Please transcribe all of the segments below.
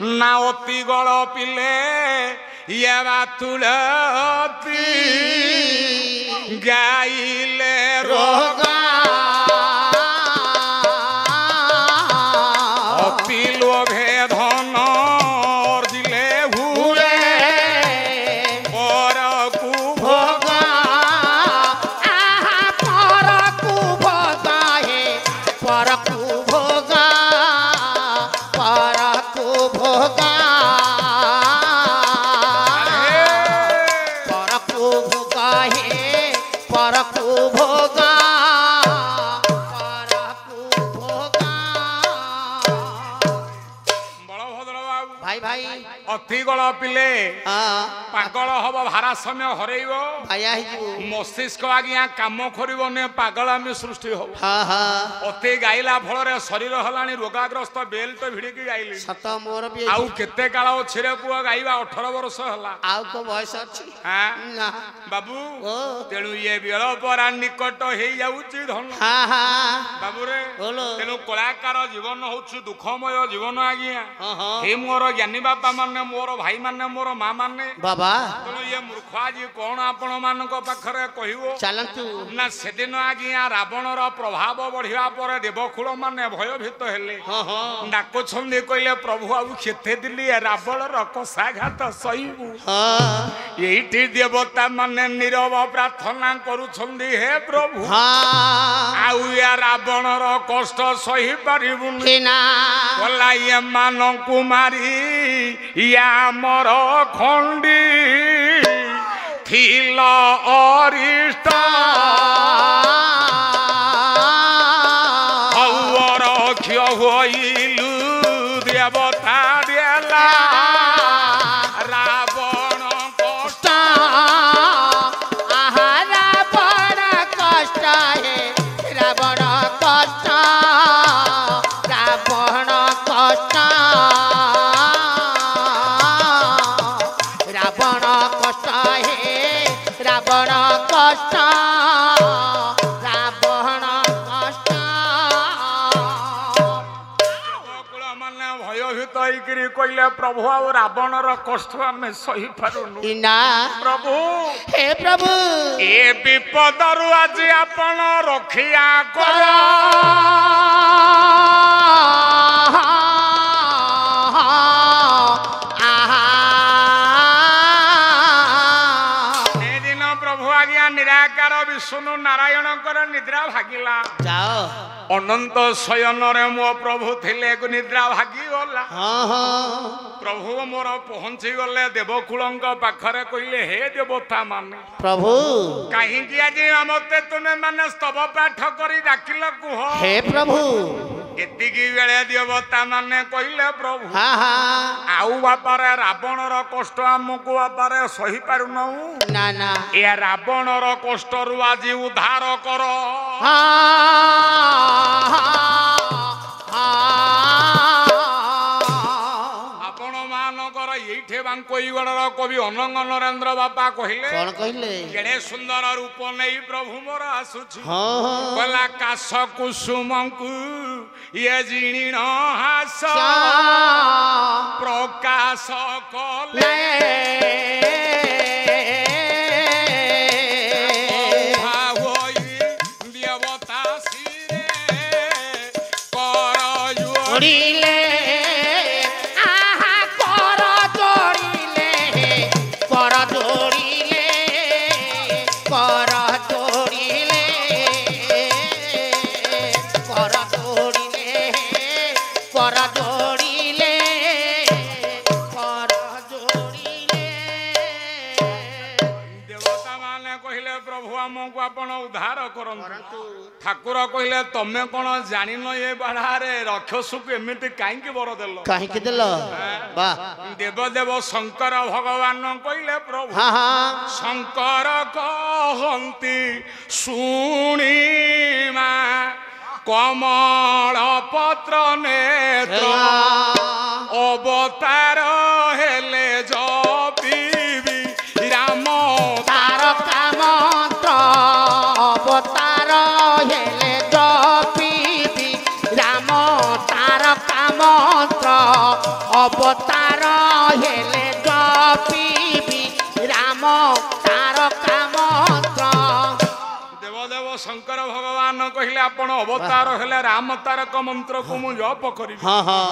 ନା ଅତି ଗଳ ପିଲେ ଇଏ ବାତୁଳତି ଗାଇଲେ ରୋଗ ଅତି ଲୋଭେ ଧନ ଅର୍ଜିଲେ ହୁଏ ପରକୁ ଭୋଗ ପରକୁ ଭୋଗ ହେ ପରକୁ ଭୋଗ ପରକୁ ଭୋଗ ପରକୁ ଭୋଗ ହେ ପରକୁ ଭୋଗ भाई भाई ଅତି ଗଳ ପିଲେ ପାଗଳ ହବ ଭାରସାମ୍ୟ ହରେଇବ भाया ମସ୍ତିଷ୍କ ଆଜ୍ଞା କାମ କରିବନି ପାଗଳାମୀ ସୃଷ୍ଟି ହବ ଅତି ଗାଇଲା ଫଳରେ ଶରୀର ହେଲାଣି ରୋଗାଗ୍ରସ୍ତ ବେଲ ତ ଭିଡ଼ିକି ଗାଇଲି सत मोर भी ଆଉ କେତେ କାଳ ଅଛି ରେ ପୁଅ ଗାଇବା 18 ବର୍ଷ ହେଲା आउ को बयस अछि ନା ବାବୁ ତେଣୁ ଇଏ ବେଳ ପରା ନିକଟ ହେଇଯାଉଛି ଧନ ବାବୁରେ ତେଣୁ କଳାକାର ଜୀବନ ହଉଛି ଦୁଃଖମୟ ଜୀବନ ଆଜ୍ଞା ହେ ମୋର ଜ୍ଞାନୀ ବାପା ମାନେ ମୋର ଭାଇ ମାନେ ମୋର ମା ମାନେ बाबा ତେଣୁ ଇଏ ମୂର୍ଖ ଆଜି କଣ ଆପଣ ମାନଙ୍କ ପାଖରେ କହିବ चलंतु ନା ସେଦିନ ଆଜ୍ଞା ରାବଣର ପ୍ରଭାବ ବଢିବା ପରେ ଦେବକୁଳ ମାନେ ଭୟଭୀତ ହେଲେ ଡାକୁଛନ୍ତି କହିଲେ ପ୍ରଭୁ ଆଉ କେତେ ଦିନ ରାବଣର କଷାଘାତ ସହିବୁ ଏଇଠି ଦେବତା ମାନେ ନିରବ ପ୍ରାର୍ଥନା କରୁଛନ୍ତି ହେ ପ୍ରଭୁ ଆଉ ୟା ରାବଣର କଷ୍ଟ ସହି ପାରିବୁନି ଗଲା ଏମାନଙ୍କୁ ମାରି ୟା ଆମର ଖଣ୍ଡି ଥିଲ ଅରିଷ୍ଟ ଅରକ୍ଷ ହୋଇଲୁ ଦେବତା ଦେଲା ରାବଣ କଷ୍ଟ रावण कष्ट है रावण कष्ट रावण कष्ट रावण कष्ट है रावण कष्ट रावण कष्ट ଦେବକୁଳ ମାନେ ଭୟଭୀତ ହେଇକିରି କହିଲେ ପ୍ରଭୁ ଆଉ ରାବଣର କଷ୍ଟ ଆମେ ସହିପାରୁନୁ ना ପ୍ରଭୁ हे प्रभु ଏ ବିପଦରୁ ଆଜି ଆପଣ ରକ୍ଷା କର ସେଦିନ ପ୍ରଭୁ ଆଜ୍ଞା ନିରାକାର ବିଷ୍ଣୁ ନାରାୟଣଙ୍କର ନିଦ୍ରା ଭାଗିଲା जाओ ଅନନ୍ତ ଶୟନରେ ମୋ ପ୍ରଭୁ ଥିଲେ ନିଦ୍ରା ଭାଗିଗଲା ପ୍ରଭୁ ମୋର ପହଞ୍ଚି ଗଲେ ଦେବକୁଳଙ୍କ ପାଖରେ କହିଲେ ହେ ଦେବତା ମାନେ प्रभु କାହିଁକି ଆଜି ମତେ ତୁମେ ମାନେ ସ୍ତବ ପାଠ କରି ଡାକିଲ କୁହ हे प्रभु ଏତିକି ବେଳେ ଦେବତା ମାନେ କହିଲେ ପ୍ରଭୁ हाँ हाँ ଆଉ ବାପାରେ ରାବଣର କଷ୍ଟ ଆମକୁ ବାପାରେ ସହିପାରୁନାହୁଁ ना ना ଏ ରାବଣର କଷ୍ଟରୁ ଆଜି ଉଦ୍ଧାର କର ଆପଣ ମାନଙ୍କର ଏଇଠି ବାଙ୍କୋଇଗଡ଼ର କବି ଅନଙ୍ଗ ନରେନ୍ଦ୍ର ବାପା କହିଲେ कौन कहले କେଡ଼େ ସୁନ୍ଦର ରୂପ ନେଇ ପ୍ରଭୁ ମୋର ଆସୁଛି हाँ କହିଲା କାଶ କୁସୁମଙ୍କୁ ଇଏ ଜିଣିଣ ହାସ ପ୍ରକାଶ କଲେ ଦେବତା ଶିରେ କର जोड़िले आहा कर जोड़िले कर जोड़िले कर जोड़िले कर जोड़िले कर जोड़िले कर जोड़िले देवता माने कहले प्रभु हमको आपण उद्धार करंतु ठाकुर कहले तमे कोन जानिन ए बाढ़ारे राक्षसକୁ एमिति काहेकि बर देल कहीं के दिल वाह देव देव शंकर भगवान कहले प्रभु हाँ हाँ शंकर कहंती शुणिमा कमल पत्र नेत्र अवतार हेले जपिबी राम तारका मंत्र अवतार हेले जपिबी राम तारका मंत्र ଅବତାର ହେଲେ ଜପିବି ରାମ ତାର କାମନ୍ତ୍ର ଦେବଦେବ ଶଙ୍କର ଭଗବାନ କହିଲେ ଆପଣ ଅବତାର ହେଲେ ରାମ ତାରକ ମନ୍ତ୍ରକୁ ମୁଁ ଜପ କରିବି ହଁ ହଁ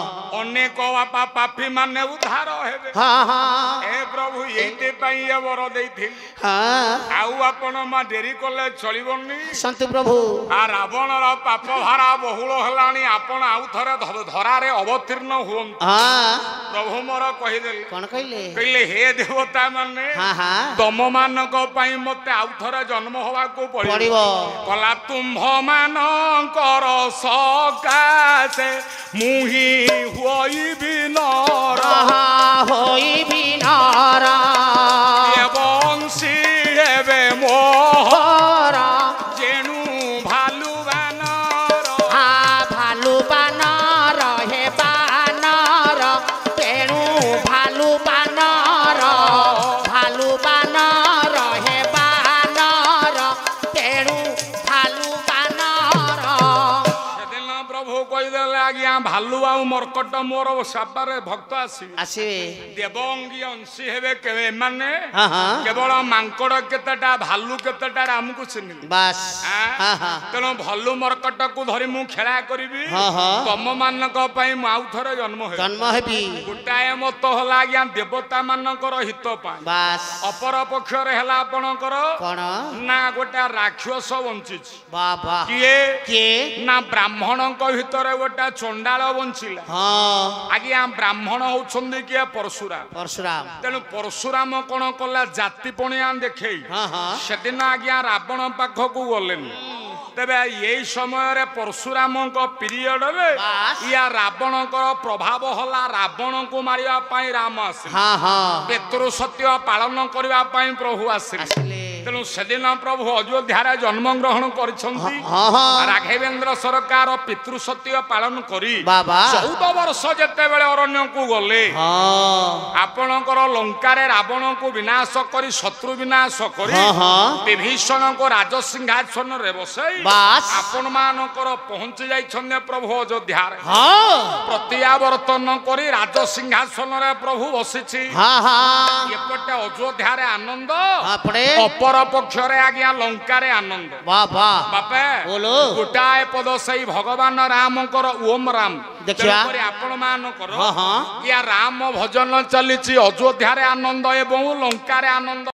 ଅନେକ ବାପା ପାପୀ ମାନେ ଉଦ୍ଧାର ହେବେ ହଁ ହଁ ଏ ପ୍ରଭୁ ଏଇଥିପାଇଁ ଏ ବର ଦେଇଥିଲି ହଁ ଆଉ ଆପଣ ମା ଡେରି କଲେ ଚଳିବନି ସନ୍ତୁ ପ୍ରଭୁ ଆ ରାବଣର ପାପ ଭାରା ବହୁଳ ହେଲାଣି ଆପଣ ଆଉ ଥରେ ଧରାରେ ଅବତୀର୍ଣ୍ଣ ହୁଅନ୍ତୁ ହଁ ପ୍ରଭୁ ମୋର କହିଦେଲେ କଣ କହିଲେ କହିଲେ ହେ ଦେବତା ମାନେ ହଁ ହଁ ତମ ମାନଙ୍କ ପାଇଁ ମତେ ଆଉ ଥରେ ଜନ୍ମ ହବାକୁ ପଡିବ ପଡିବ କଲା ତୁମ୍ଭ ମାନଙ୍କର ସକାଶେ ମୁଁ ହିଁ ହୋଇବି ନର ହୋଇବି ନର ବଂଶୀ ହେବେ ମୋହର ହର ଯେଣୁ ଭାଲୁ ବାନର ଭାଲୁ ବାନର ହେ ବାନର ତେଣୁ ଭାଲୁ ବାନର ହେ ବାନର ତେଣୁ ଭାଲୁ ବାନର ସେଦିନ ପ୍ରଭୁ କହିଦେଲେ ଆଜ୍ଞା ଭାଲୁ ଆଉ ମର୍କଟ ମୋର ସାପାରେ ଭକ୍ତ ଆସିବେ ଆସିବେ ଦେବଙ୍ଗୀ ଅଂଶୀ ହେବେ କେବେ ଏମାନେ ହଁ ହଁ କେବଳ ମାଙ୍କଡ କେତେଟା ଭାଲୁ କେତେଟା ଆମକୁ ଚିହ୍ନିଲେ ବାସ୍ ହଁ ହଁ ତେଣୁ ଭଲୁ ମର୍କଟକୁ ଧରି ମୁଁ ଖେଳା କରିବି ହଁ ହଁ ତମ ମାନଙ୍କ ପାଇଁ ମୁଁ ଆଉ ଥରେ ଜନ୍ମ ହେବି ଜନ୍ମ ହେବି ଗୋଟାଏ ମତ ହେଲା ଆଜ୍ଞା ଦେବତା ମାନଙ୍କର ହିତ ପାଇଁ ବାସ୍ ଅପର ପକ୍ଷରେ ହେଲା ଆପଣଙ୍କର କଣ ନା ଗୋଟେ ରାକ୍ଷସ ବଞ୍ଚିଛି ବାବା କିଏ କିଏ ନା ବ୍ରାହ୍ମଣଙ୍କ ଭିତରେ ଗୋଟେ ଚଣ୍ଡାଳ ବଞ୍ଚିଲା ହଁ ଆଜ୍ଞା ବ୍ରାହ୍ମଣ ହଉଛନ୍ତି କିଏ ପରଶୁରାମ ପରଶୁରାମ ତେଣୁ ପରଶୁରାମ କଣ କଲା ଜାତି ପଣିଆ ଦେଖେଇ ହଁ ହଁ ସେଦିନ ଆଜ୍ଞା ରାବଣ ପାଖକୁ ଗଲେନି ତେବେ ଏଇ ସମୟରେ ପରଶୁରାମଙ୍କ ପିରିୟଡରେ ବାସ୍। ଇଆ ରାବଣଙ୍କର ପ୍ରଭାବ ହେଲା ରାବଣଙ୍କୁ ମାରିବା ପାଇଁ ରାମ ଆସିଲେ ହଁ ହଁ ପିତୃ ସତ୍ୟ ପାଳନ କରିବା ପାଇଁ ପ୍ରଭୁ ଆସିଲେ ଆସିଲେ ତେଣୁ ସେଦିନ ପ୍ରଭୁ ଅଯୋଧ୍ୟାରେ ଜନ୍ମ ଗ୍ରହଣ କରିଛନ୍ତି ହଁ ହଁ ରାଘବେନ୍ଦ୍ର ସରକାର ପିତୃ ସତ୍ୟ ପାଳନ କରି ବାବା 14 ବର୍ଷ ଯେତେବେଳେ ଅରଣ୍ୟକୁ ଗଲେ ହଁ ଆପଣଙ୍କର ଲଙ୍କାରେ ରାବଣକୁ ବିନାଶ କରି ଶତ୍ରୁ ବିନାଶ କରି ହଁ ହଁ ବିଭୀଷଣଙ୍କୁ ରାଜସିଂହାସନରେ ବସାଇ ବାସ୍ ଆପଣ ମାନଙ୍କର ପହଞ୍ଚି ଯାଇଛନ୍ତି ପ୍ରଭୁ ଅଯୋଧ୍ୟାରେ ହଁ ପ୍ରତ୍ୟାବର୍ତ୍ତନ କରି ରାଜସିଂହାସନରେ ପ୍ରଭୁ ବସିଛି ହଁ ହଁ ଏପଟେ ଅଯୋଧ୍ୟାରେ ଆନନ୍ଦ ଆପଡେ ଅପର ପକ୍ଷରେ ଆଜ୍ଞା ଲଙ୍କାରେ ଆନନ୍ଦ ବାବା ବାପେ ବୋଲୋ ଗୋଟାଏ ପଦ ସେଇ ଭଗବାନ ରାମଙ୍କର ଓମ୍ ରାମ ଦେଖିବା। ତେଣୁକରି ଆପଣ ମାନଙ୍କର ହଁ ହଁ ଇଆ ରାମ ଭଜନ ଚାଲିଛି ଅଯୋଧ୍ୟାରେ ଆନନ୍ଦ ଏବଂ ଲଙ୍କାରେ ଆନନ୍ଦ